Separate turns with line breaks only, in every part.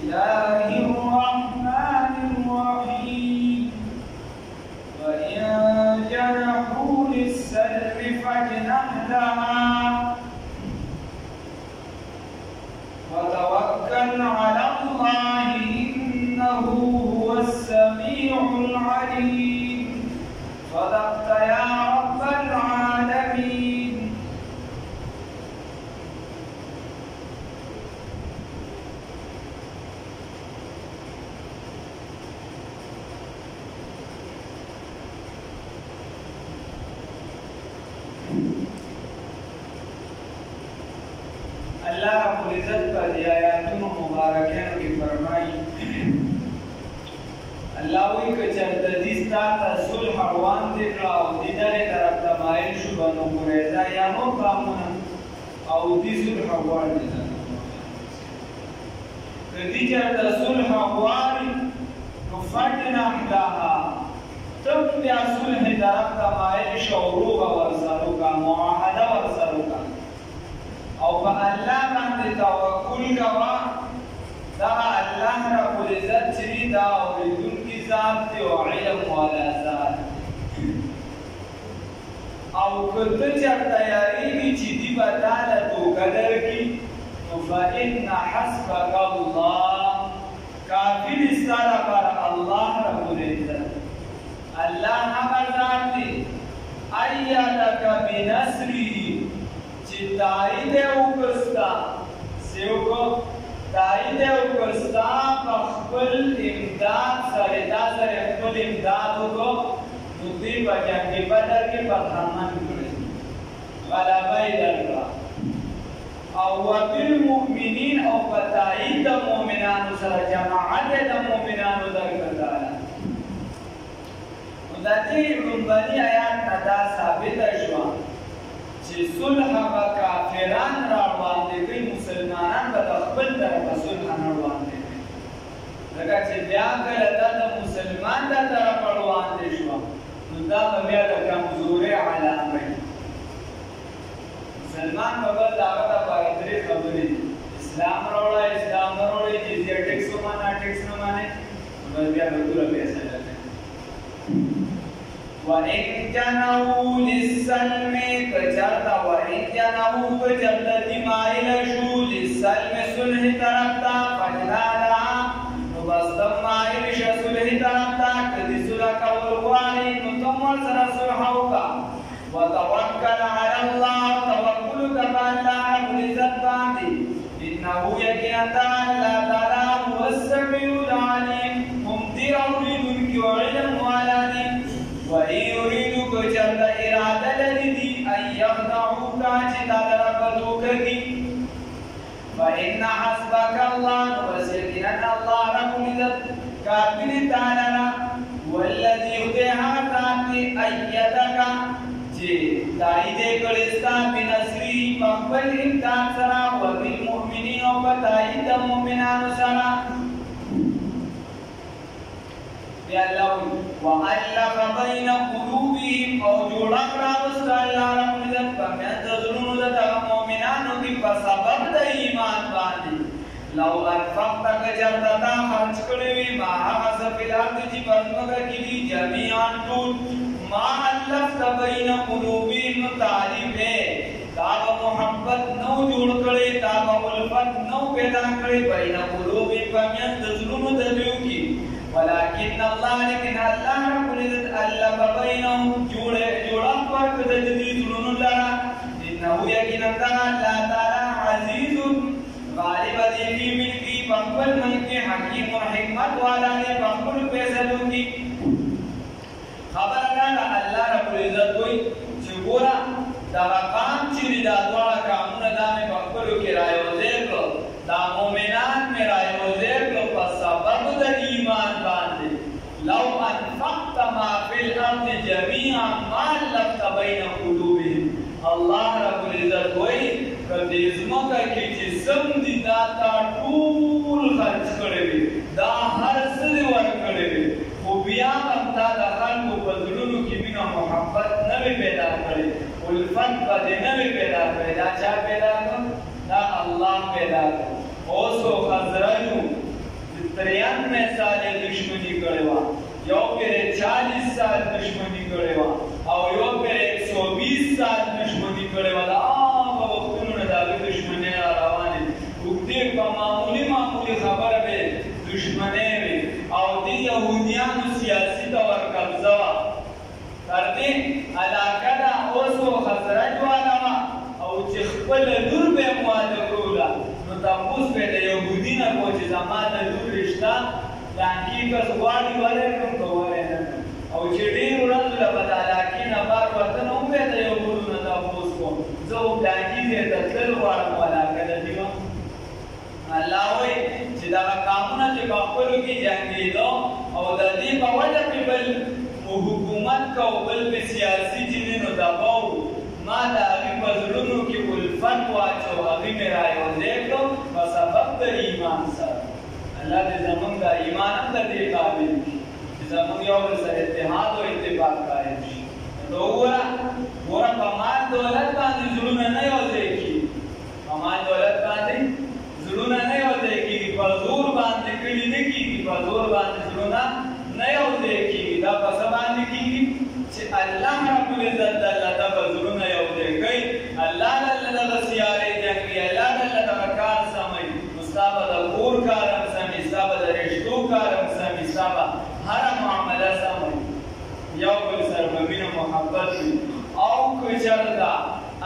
الله الرحمن الرحيم وإن جنحوا للسلم فاجنح لها وتوكل على الله إنه هو السميع العليم صدقت يا رب العالمين. अल्लाह रब्बुल इज्जत का दिया आयातों मुबारकों की फरमाई अल्लाह वही के चलते दिस्ता सुलह हरवान दिखला और दिदारे तरफ तमाइल शुबनो कुरेजा या नो कामुना और दिसुल हरवान दिखला कदी चलते सुलह हरवान नुफटना हमलाहा तब क्या सुलह तरफ तमाइल शौरू का वर्षालू का मुआहदा वर्षालू का और अल्लाह बांधे तवक्कुल कवा दा अल्लाह रब्बुल इज्जत चरी दा और उनकी जात ते और इल्म वाला जात और कुछ तैयारी की चीज़ बता ला तो कदर की तो फ़इन्ना हस्बक अल्लाह काफिर इस्तारा पर अल्लाह रब्बुल इज्जत अल्लाह हमार जात अय्यदक बिनस्री ताईदे उकस्ता सेवको ताईदे उकस्ता बखबल इमदाद सरेदा सरे खबल इमदाद को मुद्दी बजा के बदर के परहामन करे वाला बैदरका और वबिल मुमिनीन और बताईद मुमिनान सर जमाअत द मुमिनान दर कताला उदाती रुंबनी आयात नदा साबित अशवा सुलह का काफिरान रावान देवी मुसलमानान बदखबल तरफ सुलह नरवान देवी लगा चे ब्याह करता तो मुसलमान दा तरफ पड़वान देशवा नुदा बमिया लगा मजूरे आलाम में मुसलमान बगल दावत पारतरी खबरी इस्लाम रोड़ा जिजिया टैक्स न माने बमिया बदुर पैसा लेते वइन जनहू लिस्सल्म कजरता वइन जनहू कजरता दिमाइल शू लिस्सल्म सुलह तरफता फजलाला मुबस्तम माइल सुलह तरफता कदी सुलह का वरवानी मुतमल सरा सुलहौका वतवक्कल अला अल्लाह तवक्कुल का अल्लाह मुइज्जत बांधी इन्नहु यकीनता अल्लाह ताला हुवस-समीउल अलीम मुमतिर औरीदुन की इल्म वालानी वही युरीदु को चलता इरादा लगी अन यखदऊक चिता तरबतु कगी फइन्ना हस्बक अल्लाह वसकिन अल्लाह रब्बुल इज्जत काबिल ताला वल्लजी उदेहा ताति अयदक जे ताईदे कलिस्ता बिनसरी मकबल इमदाद सरा व बिल मुमिनीन व ताईद मुमिनान सरा अल्लाह वअल्लफ बैन कुलूबिहिम और जोड़ा रावस्त अल्लाह रब्बुल इज्जत पर तजरुन द मुमिनान की सबब द ईमान बांधी लौ अनफaqta कजरता खर्च करे मा हसफिल अर्द जी बंदग की जमीआन टूट मा अल्लफ बैन कुलूबिहिम तालिबे ताब मोहब्बत नौ जोड़ करे ताब उल्फत नौ पैदा करे बैन कुलूबिहिम पर तजरुन द की वलाकिन अल्लाह लेकिन अल्लाह रब्बुल इज्जत अल्लाह बैनहुम जोड़ा पर तजदी जुनून लरा इन्नहु यकीनता अल्लाह ताला अजीजुन गालिब देवी मिलकी बंबल मलके हकीम और हिकमत वाला ने बंबल फैसलों की खबर लगा अल्लाह रब्बुल इज्जत कोई जुगोरा दवाकाम चिरिदा द्वारा कामून दामे बंबल के राय वज़ीर को दा मोमिनान में राय वज़ीर को सबब द ईमान बांधे लौ अनफaqta मा फिल अर्द जमीअन मा लफ्त बैन कुलूबिहिम अल्लाह रब्बुल इज्जत कोई कदिस्मा का की जिस्म दी दाता टूल खर्च करे दा हर से वर करे वो बिया बनता दखल को बदलुनु की बिना मोहब्बत नवे पैदा करे उल्फत बदे नवे पैदा करे दा चा पैदा कर दा अल्लाह पैदा कर ओसो खजरनु 93 سال دشمنی کړې وه، یو پرې 40 سال دشمنی کړې وه او یو پرې 120 سال دشمنی کړې وه. د هغه وختونو نه د هغې دشمنۍ راروانې اوږدې په معمولي خبره به دشمنۍ وي او دې یهودیانو سیاسي ته ورقبضه وه. تر دې علاقه ده اوس و خزرج واله وه او چې خپله لور به یې واده کوله نو تپوس به یې د یهودي نه کو چې زما د لور رشته لانکي کس غواړي ولی کړم که ولی نه کړم او چې ډېرو ورځو له به د علاقې نه بار وتنه هم به یې د یهودو نه تپوس کوم زه خو پلانکي ځای ته تلل غواړم خو علاقه د دې وه. الله وایي چې دغه قامونه چې په خپلو کې جنګېده او د دې په وجه کې بل حکومت کو بل په سیاسي چې دی نو دباو ما د هغې په زړونو کې الفت واچو هغې مې رايوځای کړو په سبب د ایمان سره. الله دې زمونږ د ایمان هم د دې قابل کړي چې زمونږ یو بل سره اتحاد او اتفاق قایم شي. نو وګوره په مال دولت باندې زړونه نه یوځای کېږي، په مال دولت باندې زړونه نه یوځای کېږي، په زور باندې کړي نه کېږي، په زور باندې زړونه نه یوځای کېږي. دا په څه باندې کېږي چې الله رب العزت الله ته به زړونه یوځای کوي، الله دله دغه سیارې جنګوي، الله دله دغه کار سموي، نو ستا به د کور کار هم سمي، ستا به د رشتو کار هم سمي، ستا به هره معامله سموي، یو بل سره به مینه محبت وي. او که چېرته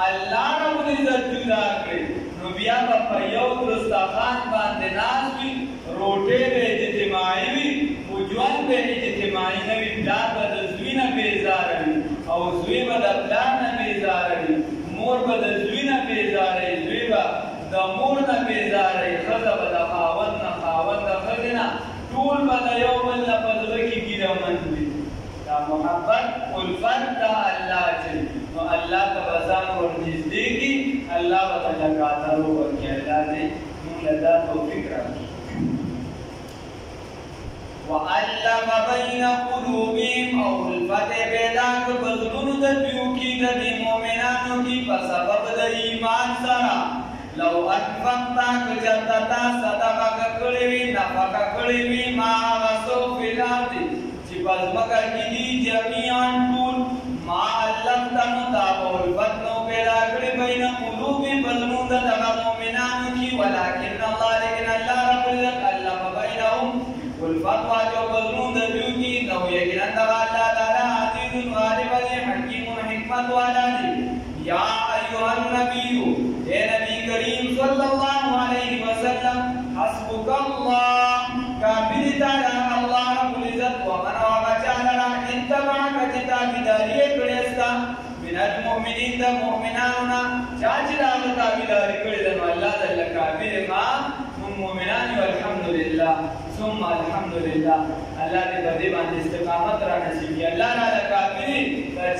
الله رب العزت جدا کړي نو بیا به په یو دسترخوان باندې ناست وي، روټۍ به اجتماعي وي خو ژوند به اجتماعي نه وي. پلار به د زوی نه بېزاره وي او زوی به د پلار نه بېزاره وي، مور به د زوی نه بېزاره وي، زوی به د مور نه بېزاره وي، ښځه به د خاوند نه، خاوند د ښځې نه، ټول به د یو بل نه په زړه کې ګیرهمند وي. دا محبت الفت دا الله چې نو الله ته به ځان ورنږدې کړي، الله به ته لګاترو ورکړي. الله دې موږ له دا توفیق راکړي. وَأَلَّفَ بَيْنَ قُلُوبِهِمْ او الفت پیدا کړ په زړونو د دوی کې د دې مؤمنانو کې په سبب د ایمان سره. لو انفقت که چېرته تا صدقه کړې وي، نفقه کړې وي، ما هغه څه فی الارض چې په ځمکه کې دي جمیعا ټول، ما الفت نو تا به الفت نو پیدا کړې بین قلوبهم په زړونو د دغه مؤمنانو کې، ولکن الله لیکن الله رب العزت الف بینهم الفت واچو په زړونو د دوی کې، نو یقینا دغه الله تعالی عزیز غالب دی، حکیم حکمت والا دی. یا ایها النبی اے نبی کریم صلی الله علیه وسلم حسبک الله کافی تعالی الله رب العزت ومن وغچانا اتبعک چې تابعداري کړې استا من المؤمنین د مؤمنانو چا چې دا تابعداري کړې ده نو الله تعالی کافی ما مؤمنان والحمدلله ثم الحمدلله. الله دې په دې باندې استقامت را نصیب کړي. الله تعالی کافی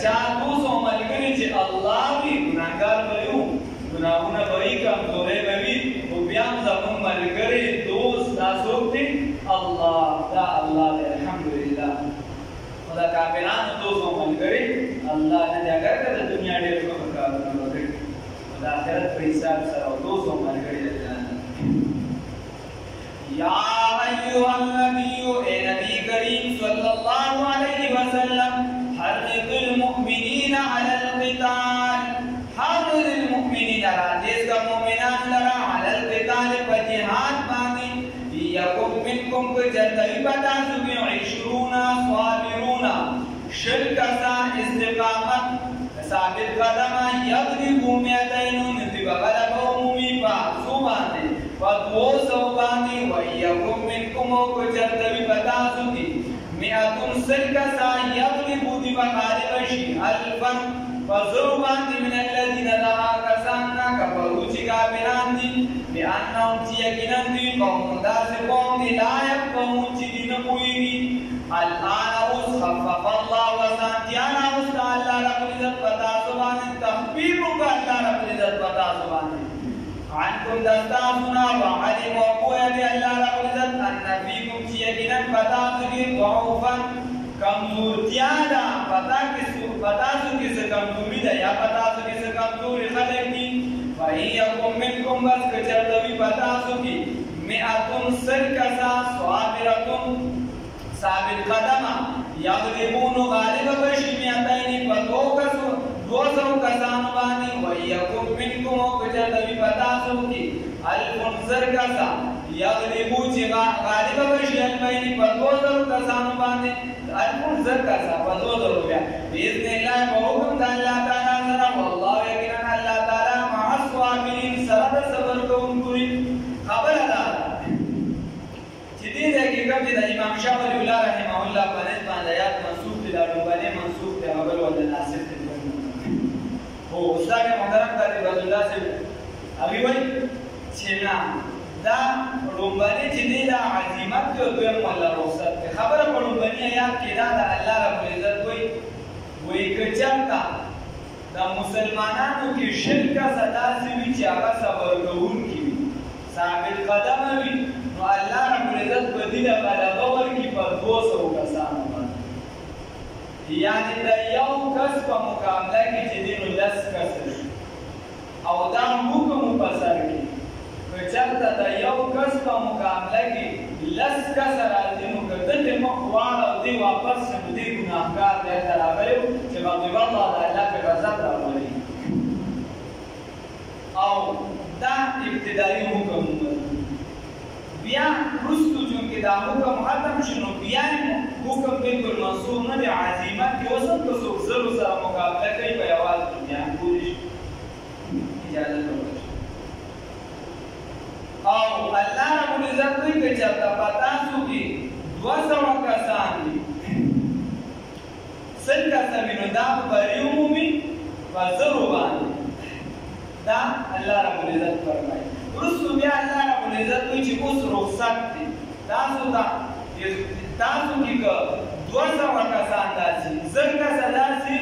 چا دوسو ملګری چې الله وی ګناهګار به یو، ګناهونه به وي، کمزورۍ به وي، خو بیا هم زموږ ملګری دوست دا څوک دی؟ الله. دا الله دی الحمدلله. خو د کافرانو دوست او ملګری الله نه دی. اگر که د دنیا ډېر ښه کارونه وکړي خو د آخرت په حساب سره او دوست او ملګری د جنت. یا ایها النبی اے نبی کریم صلی الله علیه وسلم حرض المؤمنین علی القتال، حرض المؤمنین راجز کا مومنان لرا علی القتال په جهاد باندې، یکم منکم که چرتوی پتا سوی 20 صابرون شل کسا استقامت ثابت قدمه یغلبو 200 نتی بغلب عمومی پا سو باندې فدو سو باندې ویکم منکم که چرتوی پتا سوی 100 سل کسا یغلبو دی بغالب شی الفن فزرو باندې من الذین دعا کسانا کفرو چی کافران دی بأنهم چی یقیناً دی قوم داس قوم دی لا یفقهون چی دی نپوئیگی. الان اوس خفف اللہ وسانتیانا اوس تا اللہ رب العزت پتا سبانے تخفیفو کا اللہ رب العزت پتا سبانے عنکم دستاسونا وعلم وقویا دی اللہ رب العزت انفیکم چی یقیناً پتا سبی ضعوفا کمزورتیا دا پتا سو کس کمزوری دا یا پتا سو کس کمزوری خلق دی وَإِن يَكُن مِّنكُم بس کچرتوی پتا سو کی 100 سل کسا ثابت قدمه یغلبون غالب بشي میاتین په 200 کسانو باندې ويكم منكم وكتبوا فتاسو کی الف زر کسا یغلبو چې غالب بشي البین په 200 کسانو باندې الف زر کسا په 200 بیا باذن الله په حکم د الله تعالی سره والله یقینا الله تعالی مع الصابرین سره صبر کوونکي خبره ده چې دې کې کوم د امام شافعي الله رحمه الله په نسبت باندې آیات منسوخ دي دا لوبانه منسوخ دي هغه ول ناسخ دي او استاد محترم قاضي عبد الله سے اوی وای چې نه دا لوبانه چې دې دا عظمت او دوی مولا رخصت خبره په لوبانه آیات کې دا د الله رب العزت وای کچانتا دا مسلمانانو کې شرک صدا سوي چې هغه صبر کوونکي ثابت قدم وي نو الله رب العزت بدیله غلبه ورکړي په 200 کسانو باندې یعنی دا یو کس په مقابله کې چې دینو 10 کس او دا حکم په سر کې چرته دا یو کس په مقابله کې 10 کس راځي نو کله مخ واړه او دی واپس شم دی ګناهګار دی راغلی چې باندې والله د الله په غضب راوړي او دا ابتدایي حکم بیا رستو چون کې دا حکم ختم شنو بیا حکم بالکل منصوب نه دی عزیمت کې وسط کو څوک زرو سره مقابله کوي په یوازې بیا پوری اجازه ورکړي او الله رب العزت دوی کې چې پتا سو کې 200 کسان دي څنګه سمینو دا پریومي وزرو باندې دا الله رب العزت فرمایي رسو بیا الله رب العزت وی چې اوس رخصت دي تاسو کې 200 کسان داسي زر کسان داسي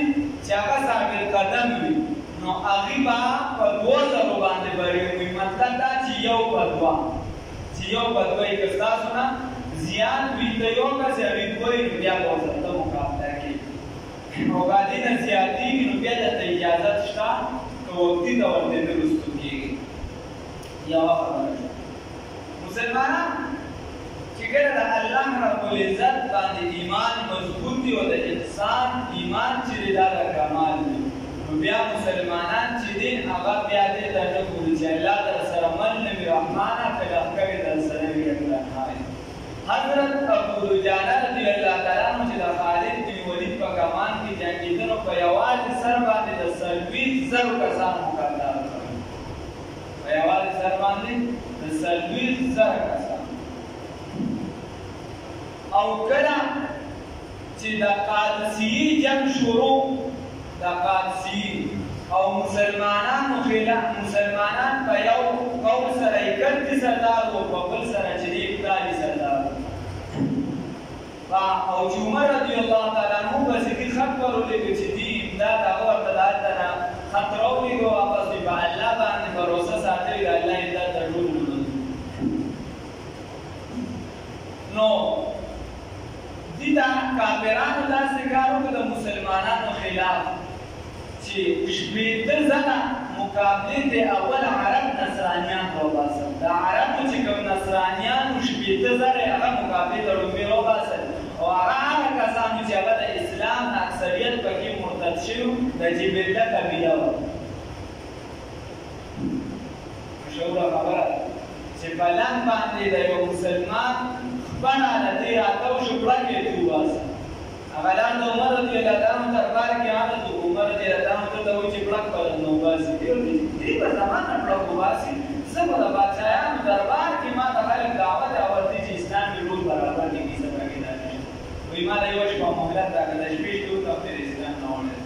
چې هغه ثابت قدم وي نو هغه با په 200 باندې بری مطلب دا چې یو په دوا کې تاسو نه زیات وي ته یو کس یې کوی بیا په ځای مقابله کې او باندې نه زیاتی نو بیا د اجازه شته او وختي دا ورته درستو کېږي یا مسلمانان چې کله د الله رب العزت باندې ایمان مضبوط دی او د انسان ایمان چې دا د کمال دی نو بیا مسلمانان چې دین هغه بیا دې درته کوي چې الله در سره من نبی رحمانه پیدا کړی در سره وی الله حضرت ابو دجانه رضی الله تعالی عنہ چې د خالد بن ولید په کمان کې جنگیدنو په یوازې سر باندې د سلوي زرو کسان مقابله په یوازې سر باندې د سلوي زرو کسان او کله چې د قادسیې جنگ شروع د قادسیې او مسلمان په یو قوم سره 31 سردار او په بل سره چې 41 سردار او چې عمر رضی الله تعالی عنہ په سکی خط ورولې چې دی امداد هغه ورته داتنه خط راوړي او واپس دی په الله باندې باور ساتي الله امداد ټول نو دي دا کافرانو داسې کار وکړ د مسلمانانو خلاف چې شپېته ځله مقابلې د اول عرب نصرانیان راوباسل د عربو چې کوم نصرانیانو شپېته ځله هغه مقابلې ته لومړی راوباسل او هغه کسانو چې هغه د اسلام نه اکثریت پکې مرتد شوي د جبله قبیله وه مشهوره خبره چې په لند باندې د یو مسلمان خپله د دې راتاو شو کړکې یې وباسه هغه لاندې عمر رضی الله عنه دربار کې حالت عمر رضی الله عنه ته وایي چې کړک په نو وباسي دې په زمانه کړک وباسي زه به د بادشاهانو دربار کې ما ته خلک دعوت راوړي چې اسلامي رول برابر دي کیسه پکې ده وایي ما د یوه شپه مهلت راکړه د شپې شروع کړه پرې اسلام نه وړی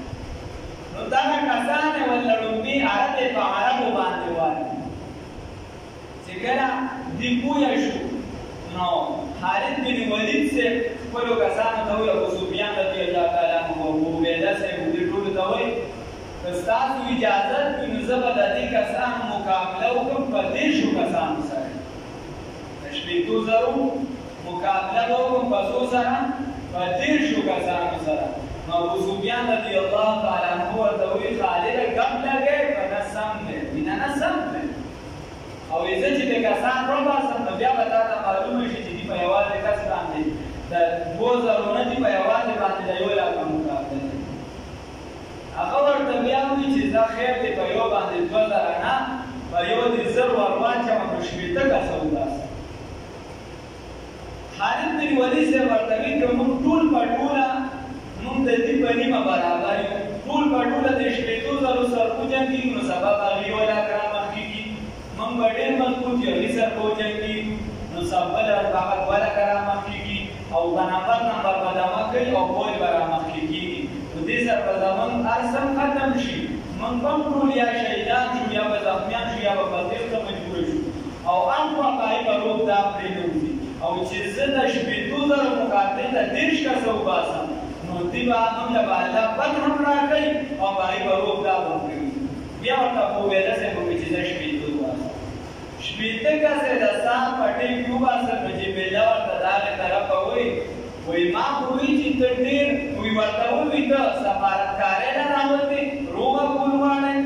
نو دغه کسان یې ورله لومبي عرب یې په عربو باندې وایي چې کله دې پوه شو نو خالد بن ولید سے خپلو کسانو ته وویل ابو سفیان رضی الله تعالی عنه او ابو عبیده صاحب دې ټولو ته وایي که ستاسو اجازت وي نو زه به د دې کسانو مقابله وکړم په 10 کسانو سره د شپېتو زرو مقابله به وکړم په څو سره په 10 کسانو سره نو ابو سفیان رضی الله تعالی عنه ورته وایي خالده کم لګی په نه سم دی وینه نه سم دی او زه چې د کسان راوباسم نو بیا به تا ته معلومه شي چې دې په یوازې کس باندې د 200 که موږ ټول په ټوله موږ د دې په نیمه برابر یو ټول په ټوله د شپېتو زرو سر وجنګېږو نو سبا به هغې ولا کرامه کېږي موږ به ډېر مضبوط یو هغې سر به وجنګېږو نو سبا هغه ولا کرامه کېږي او به نمبر به دمه کوي او بوی به رامخکې کېږي نو دې سره به زموږ هر څه ختم شي موږ به هم ټول یا شهیدان شو یا به زخمیان شو یا به په تېښته مجبوره شو او هم خوا هغې به روغ دا پرېنوځي او چې زه د شپېتو زرو مقاتل ته 30 کسه وباسم نو دوی به موږ له به الله بد هم راکوي او هغې به روغ دا به پرېوځي بیا ورته په ویده صاحب وکړي چې زه شپېتو وباسم شپېته کسه د سهار په ټیم کې وباسم نو چې بېله ورته د هغې طرفه وایي وایي ما خو وایي چې ته ډېر وایي ورته ووایي ته سفارتکارۍ نه راوتې روغه کول غواړې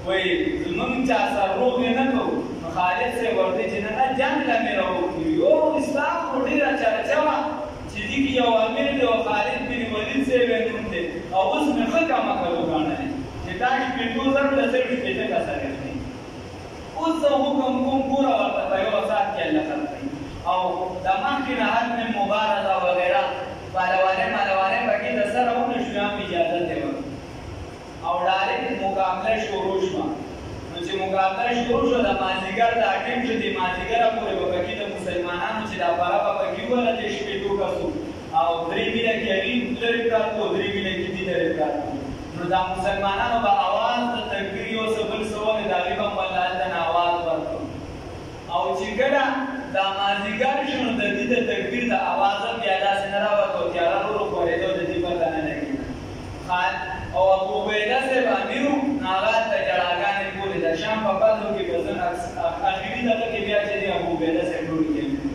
وایي زموږ چا سره روغ یې نه کوو نو خالد صاحب ورته چې نه نه جنګ له مې راوکړي یو اسلام خو ډېره چرچه وه چې دې کې یو امیر دی او خالد بن ولید صاحب یې نوم دی او اوس مې ښه کمه کړو ګڼلی چې دا شپېتو زرو له صرف شپېته کسه راځي اوس زه حکم کوم ګوره ورته په یوه ساعت کې الله ختم کړي او د مخکې نه حتم مبارزه وغیره پهلوانۍ مهلوانۍ پکې د سره ونه شو هم اجازه یې ورکړه او ډایرکټ مقابله شروع شوه نو چې مقابله شروع شوه د مازدیګر دا ټیم چې د مازدیګره پورې به پکې د مسلمانانو چې دا پره به پکې وله د شپېتو کسو او 3 میله کې هغې لرې پراته وو 3 میله کې دې لرې پراته وو نو دا مسلمانانو به اواز د تکبیر یو څه بل څه ولې د هغې به هم والله هلته نه اواز ورکړو او چې کله دا مازدیګر شو نو د دې د تکبیر د اواز هم بیا داسې نه راوته او تیاره ورو خورېده او د دې پته نه لګېده او ابو عبیده صاحب امیر و نو هغه هلته جړاګانې کولې د شام په بدرو کې به زه اخري دغه کې بیا چې دی ابو عبیده صاحب ډوډۍ کوي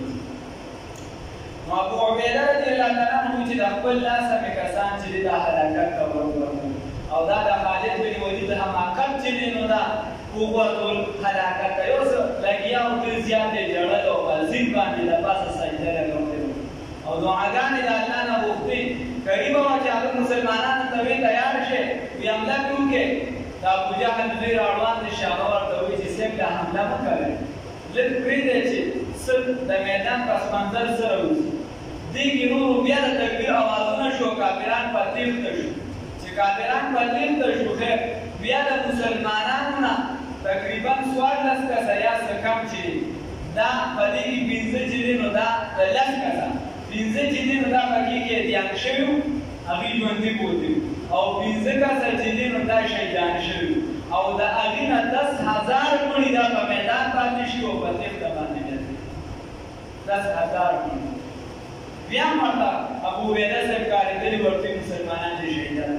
نو ابو عبیده رضی الله تعالی عنه چې د خپل لاسه مې کسان چې دی دا هلاکت ته ورغورځول او دا د خالد بن ولید حماقت چې دی نو دا وغورځول هلاکت ته یو څه لګیا او ډېر زیات یې ژړل او په ضد باندې د پاسه سجده لګولې او دعاګانې د الله نه غوښتې قریبه وه چې هغه مسلمانانو ته وایي تیار شئ وایي حمله پرې وکړئ د ابوجهل زوی راروان دی شي هغه ورته وایي چې صاحب دا حمله مه کوئ لږ پرېږدئ چې څه د میدان پس منظر سره وځي دې کې نورو بیا د تکبیر اوازونه شو کافران په تېښته شو چې کافران په تېښته شو خیر بیا د مسلمانانو نه تقریبا 14 کسه یا څه کم چې دا په دې کې 15 چې دی نو دا 10 کسه 15 چې دی نو دا پکې کې احتیاط شوي وو هغوی ژوندي پوتي او 15 کسه چې دی نو دا شهیدان شوي او د هغې نه 10,000 مړي دا په میدان پاتې شي او په تېښته باندې بیا 10,000 مړي بیا هم ورته ابو عبیده صاحب کارېدلي ورته مسلمانان چې شهیدان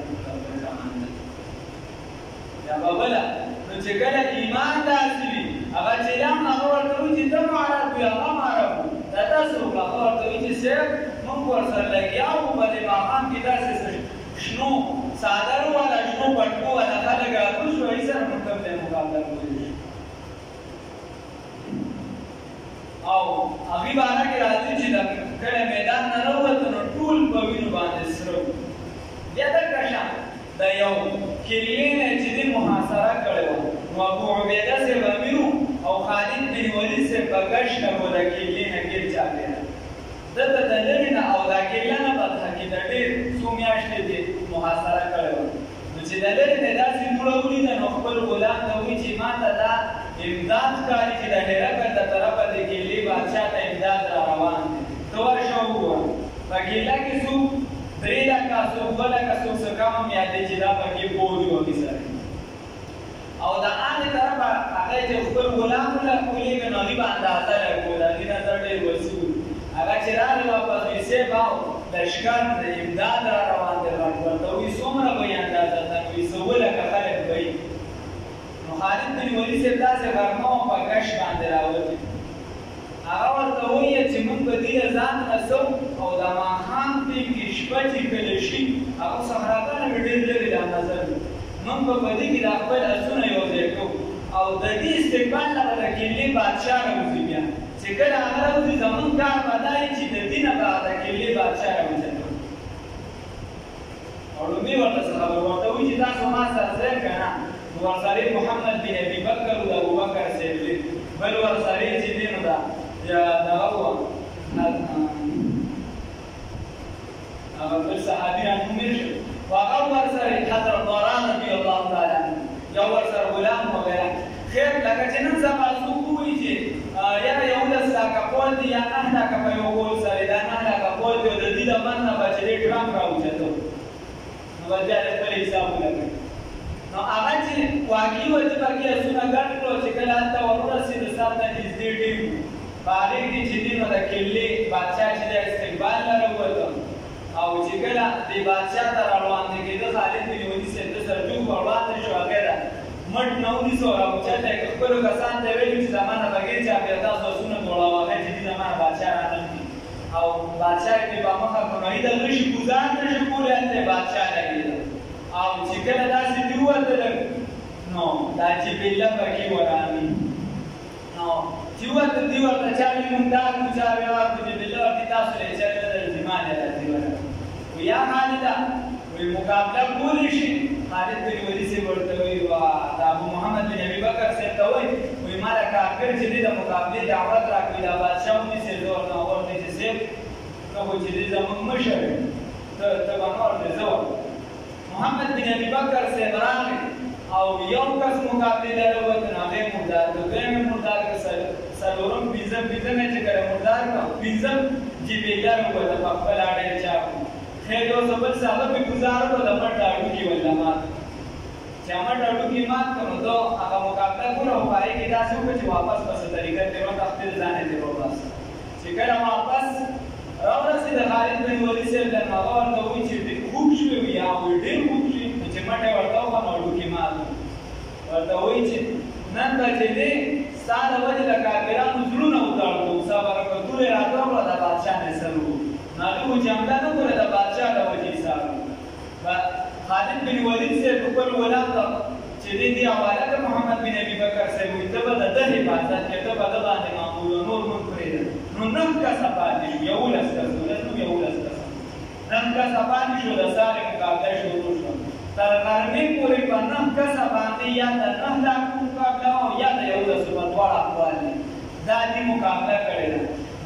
یا به بله نو چې کله ایمان داسې وي هغه چیلیان هغه ورته وایي چې ته معرب وي هغه معرب و دا تاسو وکړه هغه ورته وایي چې صاحب موږ ورسره لګیا وو په دې ماښام کې داسې شنو څادر والا شنو پټکو والا خلک راټول شو هغې سره موږ کوم ځای مقابله کولی شو او هغې باره کې راځي چې کله میدان نه راووتو نو ټول په وینو باندې سره وو بیا دلته شان د یو کلیې نه چې دوی محاصره کړې وه نو ابو عبیده صاحب امیر او خالد بن ولید صاحب په ګشت نه وو د کلیې نه ګیر چاپېره دلته د لرې نه او دا کلیه نه فتحه کې د ډېر څو میاشتې دې محاصره کړې وه نو چې د لرې نه داسې دوړه ولیده نو خپل غلام ته وایي چې ما ته دا امداد ښکاري چې د هرقل د طرفه د کلیې بادشاه ته امداد را روان دی ته ورشه وګوره په کیله کې څوک 3 لکه څوک 2 لکه څوک څه کم هم یاد دی چې دا پکې پوځ و هغې سره او د هغې طرفه هغه چې خپل غلام ولېږه نو هغې به اندازه لګول هغې نظر ډېر وسیع و هغه چې راغی واپس وایي صاحب او لښکر د امداد را روان دی ورته وایي څومره به یې اندازه ده وایي 100 لکه خلک به وي نو خالد بن ولید صاحب داسې غرمه وه په ګشت باندې راوتې هغه ورته وویل چې موږ به دې ځان رسو او د ماښام ټیم کې شپه چې کله شي هغه صحراګانې مې ډېر لرې دا نظر موږ به په دې کې د خپل اسونه یو ځای کوو او د دې استقبال نه به د کلې بادشاه راوځي بیا چې کله هغه راوځي زموږ کار به دا وي چې د دې نه به د کلې بادشاه راوځي او لومړی ورته څه خبر ورته وایي چې تاسو ما سره ځئ که نه نو ورسره محمد بن ابي بکر و د ابوبکر صاحب دی بل ورسره چې دی نو دا یا دغه وه بل صحابي راټومېر شو خو هغه ورسره حضرت باران رضی الله تعالی عنه یو ورسره غلام وغیره خیر لکه چې نن سبا څوک وایي چې یاره 11 لاکه پول دی یا 9 لاکه په یو ګول سره دا 9 لاکه پول دی د دې د من نه به چې ډرام راوچته نو بیا د خپل حساب ولګوي نو هغه چې واقعي وجبه کې اسونه ګډ کړو چې کله هلته ورورسېد سر ته نږدې ټیم په هغې کې چې دی نو د کلې بادشاه چې دی استقبال له راووته او چې کله دې بادشاه ته راوړاندې کېده خالد بن ولید صاحب د سره جوګ وړاندې شو هغې ده مټ نه ونیسو راوچته یې خپلو کسانو ته ویلي چې زما نه بغیر چې بیا تاسو اسونه جوړوه هغې چې دي زما نه بادشاه رانغلي او بادشاه یې پرې بامخه کړو نو هغې د غشي ګزار نه شو کولی هلته بادشاه لګېده او چې کله داسې دې ووتل نو دا جبله پکې وراني نو چې ووتل دې ورته چا ویل مونږ دا کړو چا ویل ورته جبله ورته تاسو له چا ویل زمانه راځي وایي یا خالده وایي مقابله کولی شي خالد بن ولید صاحب ورته وایي د ابو محمد بن ابي بکر صاحب ته وایي ما د کافر چې دی د مقابلې دعوت راکړي دا بادشاه ونیسي زه ورته ورته چې صاحب ته خو چې دی زموږ مشر ته به نور دی زه محمد بن ابي بکر صاحب راغی او یو کس مقابلې ته راووت نو هغه یې مردار کړ دویم یې مردار کړ څلورم پنځم یې چې کله مردار کړ پنځم جبهه راووته په خپل اړه یې چاپ خیر یو څه بل څه هغه پې ګزار کړو د مټ هډوکي ولله مات چې مټ هډوکي مات کړو نو ده هغه مقابله کوله او په هغې کې داسې وکړه چې واپس په څه طریقه ترې وتښتېد ځان یې ترې وباسه چې کله واپس راورسېد خالد بن ولید صاحب ته نو هغه ورته وایي چې خوږ شوی وي یا ډېر خوږ شوي نو چې مټ یې ورته وکړه نو هډوکي مات ورته وایي چې نن به چې دی ستا د وجې د کافرانو زړونه وتړکو ستا برکتونه یې راته وکړه د بادشاه نصر وو نو هغې وایي چې همدا نه ګوره د بادشاه د وجې حساب خالد بن ولید صاحب خپل غلام ته چې دی حواله کړه محمد بن ابي بکر صاحب وایي ته به د ده حفاظت کوې ته به ده باندې معمول و نور مونږ پرېږده نو 9 کسه پاتې شو 11 کسه ولس نو 11 کسه 9 کسه پاتې شو د سارې مقابله شروع شوه تر غرمې پورې په 9 کسه باندې یا د 9 لاکو مقابله او یا د 11 په دواړه احوال دي دا دې مقابله کړې ده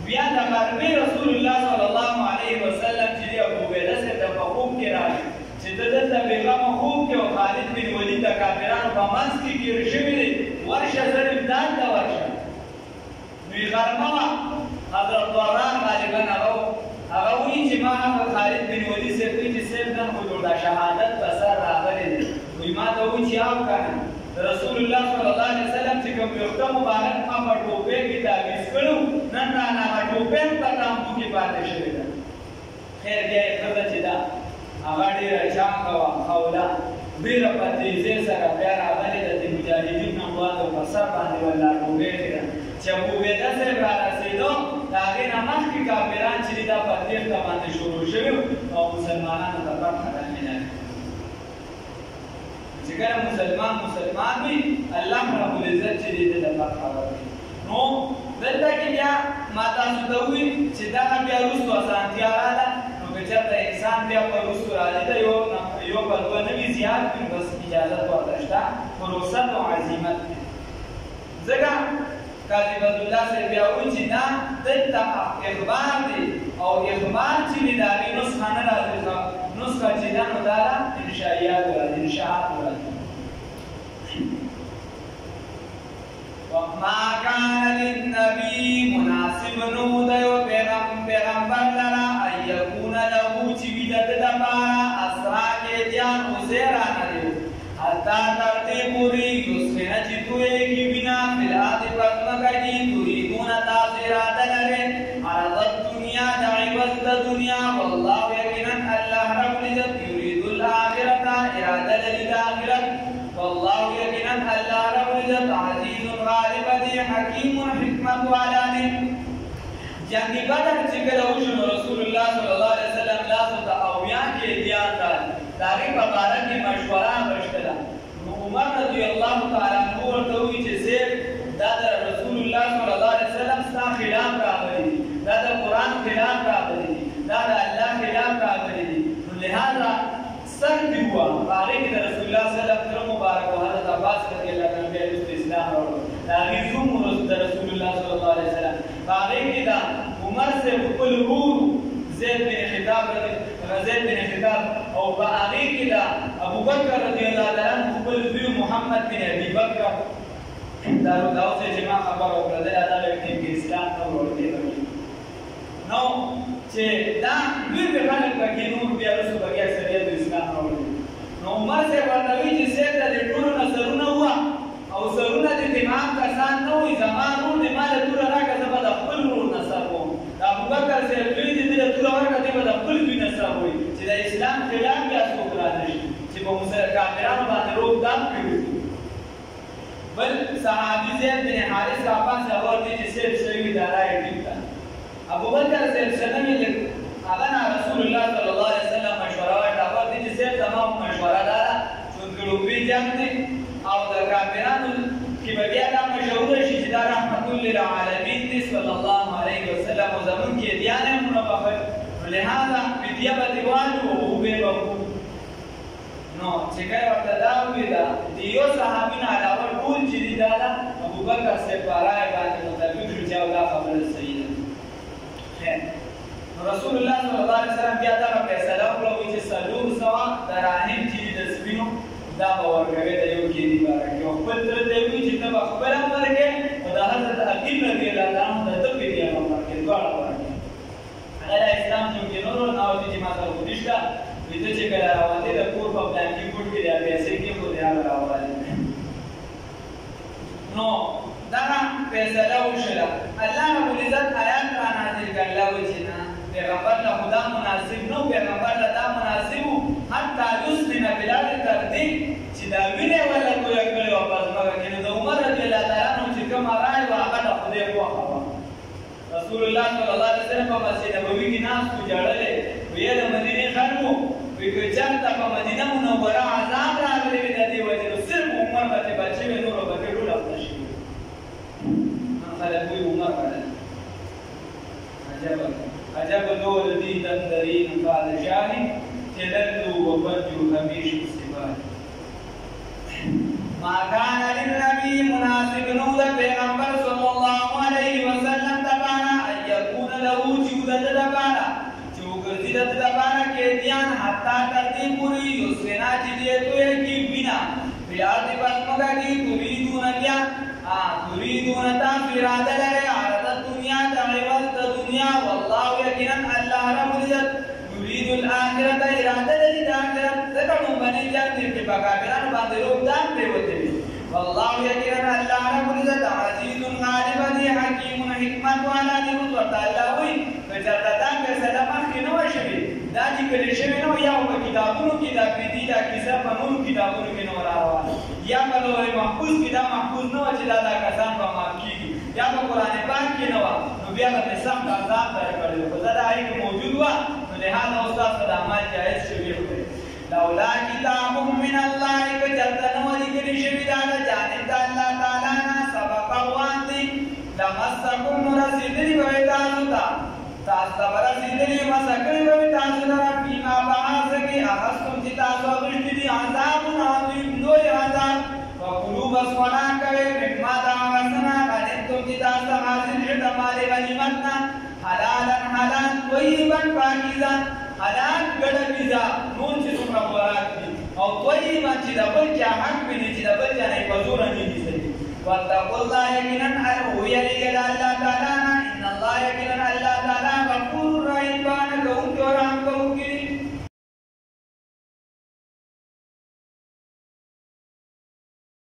بیا د غرمې رسول الله صلی الله علیه وسلم چې دی ابو عبیده صاحب ته په خوب کې راغی چې ده دلته بېغمه خوب کې او خالد بن ولید د کافرانو په منځ کې ګیر شوي دي ورشه زر امداد ته ورشه نو یې غرمه وه حضرت باران غالبا هغه وایي چې ما هغه خالد بن ولید صاحب وایي چې صاحب نن خو د شهادت په سر راغلی دی وایي ما ته وایي چې او که نه رسول الله صلی الله علیه وسلم چې کوم ویښته مبارک ما په ټوپۍ کې تعویض کړو نن رانه هغه ټوپۍ هم په تامبو کې پاتې شوې ده خیر بیا یې ښځه چې ده هغه ډېره چاقه وه خوله ډېره په تیزۍ سره بیا راغلې ده د مجاهدین اموالو په سر باندې والله ټوپۍ کې ده چې ابو عبیده صاحب رارسېدو د هغې نه مخکې کافران چې دي دا په تېښته باندې شروع شوي او مسلمانانو ته فتحه رامیلاوي چې کله مسلمان وي الله رب العزت چې دی ته فتحه ورکړي نو دلته کې بیا ما تاسو ته ووایي چې دغه بیا وروستو اسانتیا راغله نو که چېرته انسان بیا په وروستو راځي ته یو په دوه نه وي زیات وي بس اجازت ورته شته فرصت او عزیمت دی ځکه قاضي بدالله صاحب بیا وایي چې نه دلته اخبار دی او اخبار چې دی د هغې نسخه نه راځي نسخه چې ده نو دا ده انشائیات راځي انشاءات راځي ما كان للنبي مناسب نو د یو پیغمبر لره ان یکون له چې وي د ده دپاره اسرا قیدیان اوزیرانه دی حتی تر دې پورې یسخنه چې تویږي وینه فی الارض په ځمکه کې تریدون تاسو اراده لرئ عرض الدنیا د عوض د دنیا والله یقینا الله رب العزت یرید الاخرة اراده لري د آخرت والله یقینا الله رب العزت عزیز غالب دی حکیم حکمت والا دی جنگ بدر چې کله وشو رسول الله صلی الله علیه وسلم لاسو ته اویا قیدیان راغلل د هغې په باره کې مشوره غوښتله نو عمر رضی الله تعالی عنه ورته ووایي چې صاحب دا د رسول الله صلی الله علیه وسلم ستا خلاف راغلی دي دا د قرآن خلاف راغلی دي دا د الله خلاف راغلی دي نو لهذا سخت دي ووایه په هغې کې د رسول الله صلی الله علیه وسلم تره مبارک و حضرت عباس رضی الله عنه بیا وروسته اسلام راوړ د هغې زوم د رسول الله صلی الله علیه وسلم په هغې کې د عمر صاحب خپل ورور زید بن خطاب او په هغې کې د ابوبکر رضی الله تعالی عنه خپل زوی محمد بن ابي بکر دا اوس چې ما خبره وکړه دا دغه ټیم کې اسلام نه ورته نو چې دا دوی په خلک کې نور بیا رسو بیا اکثریت اسلام نه ورته نو عمر سے ورته وی چې سید د ټولو نظرونه هوا او سرونه د تمام کسان نه وي زمان نور د مال تور راکړه زما د خپل نور نصر وو د ابوبکر سے دوی د تور ورکړه د خپل دوی نصر وي چې د اسلام خلاف بیا څوک راځي چې په مسلمان کافرانو باندې روک دام کړي بل صحابي زید بن حارث صاحب څنګه ورته چې سید شوی دا راځي ابوبکر سے سلام هغه رسول الله صلی الله علیه وسلم مشوره ورکړه چې سید تمام مشوره دارا چې ګلوبي جنگ او د کافرانو کې بیا دا مشهور شي چې دا رحمت للعالمین دی صلی الله علیه وسلم او زمون کې دیانه منبخ لهذا بدیبه دیوالو او به نو چې کله ورته دا وی دا دیو صحابین علاوه ټول چې دی دا ابوبکر سے پارای باندې مطابق شو چې دا خبره صحیح ده رسول الله صلی الله علیه وسلم بیا دا فیصله وکړه چې سلور سوا دراهم چې د سپینو دا ورکوي د یو کې دی بارکه او خپل تر دې وی چې ته خپل ورکه او د حضرت عقیل رضی الله عنه د تبې دی ورکه دواړه ورکه هغه اسلام چې نور نو چې ما ته ودیشته دې چې کله راوته د کور په پلان کې ګډ کې دی پیسې کې خو دی راوړل نو دا فیصله وشله الله رب العزت آیات را نازل کړل او چې نه پیغمبر له خدا مناسب نو پیغمبر له دا مناسب حتی یسلم بلاد تردید چې دا وینه ولا کوی کړي او پس مګه کې د عمر رضی الله تعالی عنہ چې کوم راي واغه د خدای په خبره رسول الله صلی الله علیه وسلم په مسجد نبوي کې ناس کو جړلې وی د مدینه خلکو وی په چانته په مدینه منوره عذاب راغلی د دې وجه صرف عمر باندې بچي نور به ټول افته شي خلک وی عمر باندې عجب دول دي تندرين بادشاهي تلذوا وفجوا خميش السباح ما كان للنبي مناسب نود پیغمبر صلى الله عليه وسلم تبانا ان يكون له جودة تبانا چوگرزیدت تبانا کیدیان حتی تردی پوری یسرنا چیزیتو یکی بنا بیارد بسمگا کی تريدون کیا تريدون تافراد لرے عرض الدنیا تغیبت الدنیا والله یقینا اللہ رب العزت يريد الآخرة إرادة للآخرة ذكروا بني جانب في بكابران بعد روب دان بيوتي والله يقينا الله رب العزت عزيز غالب ذي حكيم حكمت والا ذي قدرت الله وي فجرتان فیصله مخکې نه وه شوې دا چې کلي شوې نه وه یا په کتابونو کې دا پرېدي دا کیسه په نورو کتابونو کې نه وه راروانه یا په لوح محفوظ کې دا محفوظ نه وه چې دا کسان به معاف کېږي یا په قرآن پاک کې نه وه نو بیا به مې سخت عذاب درکړی و خو زه د هغې کې موجود وه نو لهذا اوس تاسو د اعمال جایز شوې وکړئ لولا کتاب من الله که چېرته نه وه لیکلې شوي دا د جانب د الله تعالی نه سبق وړاندې لمسکم نو رسېدلي به وې تاسو ته تاسو ته به رسېدلي مسه کړې به وې تاسو لره فیما په هغه کې اخذتم چې تاسو اخیستي دي عذابون عظیم لوی عذاب فکلوا بس خوراک کوئ مما د هغه څه نه غنمتم چې تاسو حاصل شي د مال غنیمت نه حلالا حلال طیبا پاکیزه حلال ګډه ویزه نور چې څومره خوراک دي او طیبا چې د بل چا حق ویني چې د بل چا نه په زوره نه نیسي واتقوا الله یقینا ان هو یریږي د الله تعالی